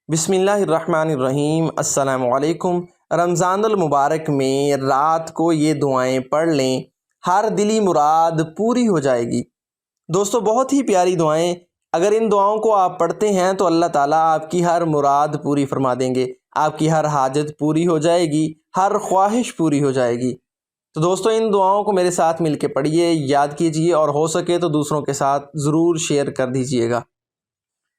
बिस्मिल्लाहिर्रहमानिर्रहीम। अस्सलामुअलैकुम। रमज़ानुल मुबारक में रात को ये दुआएं पढ़ लें, हर दिली मुराद पूरी हो जाएगी। दोस्तों, बहुत ही प्यारी दुआएं, अगर इन दुआओं को आप पढ़ते हैं तो अल्लाह ताला आपकी हर मुराद पूरी फरमा देंगे, आपकी हर हाजत पूरी हो जाएगी, हर ख्वाहिश पूरी हो जाएगी। तो दोस्तों, इन दुआओं को मेरे साथ मिलके पढ़िए, याद कीजिए और हो सके तो दूसरों के साथ ज़रूर शेयर कर दीजिएगा।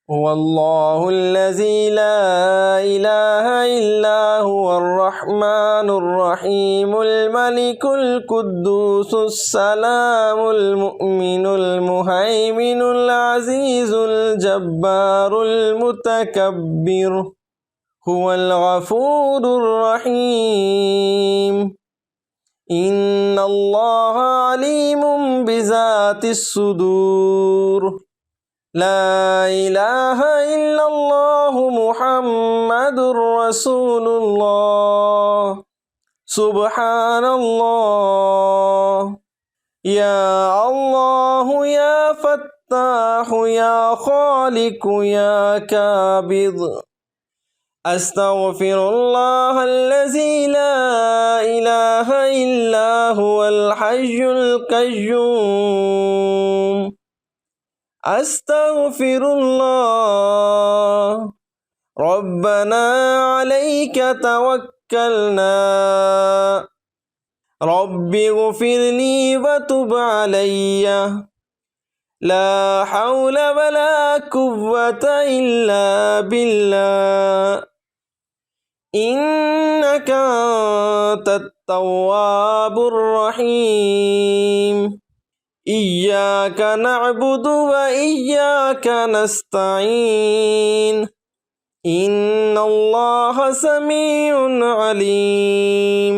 वल्लाहुल्लज़ी ला इलाहा इल्ला हुवल रहमानुर रहीमुल मलिकुल कुद्दूसुस सलामुल मुमिनुल मुहैमिनुल अज़ीज़ुल जब्बारुल मुतकब्बिर हुवल गफूरुर रहीम। इन्नल्लाहा अलीमुम बिज़ातिस सुदूर। ला इलाहा इल्लल्लाहु मुहम्मदुर रसूलुल्लाह। सुब्हानल्लाह। या अल्लाह या फत्ताह या खालिक या काबिद। अस्तगफिरुल्लाह अल्लज़ी ला इलाहा इल्ला हुवल हय्युल क़य्यूम। अस्तगफिरुल्लाह। रब्बना अलैका तवक्कलना। रब्बिग़फिरली वतुब अलैया। ला हौला वला कुव्वता इल्ला बिल्लाह। इन्नका अंतत तव्वाबुर रहीम। इय्याका नअबुदु व इय्याका नस्तईन। इन्नल्लाहा समीउन अलीम।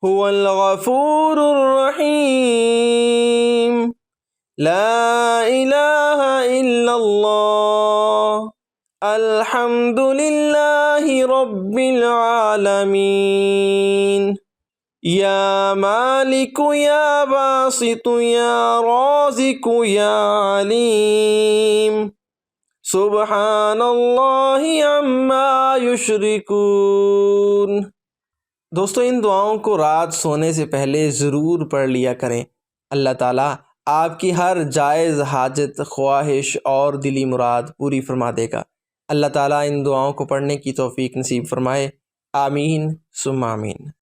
हुवल गफूरुर रहीम। ला इलाहा इल्लल्लाह। अल्हम्दुलिल्लाहि रब्बिल आलमीन। या मालिकु या बासितु या राज़िकु या अलीम। सुब्हानल्लाहि अम्मा युश्रिकून। दोस्तों, इन दुआओं को रात सोने से पहले ज़रूर पढ़ लिया करें। अल्लाह ताला आपकी हर जायज़ हाजत, ख्वाहिश और दिली मुराद पूरी फरमा देगा। अल्लाह ताला इन दुआओं को पढ़ने की तौफ़ीक नसीब फरमाए। आमीन सुम्मा आमीन।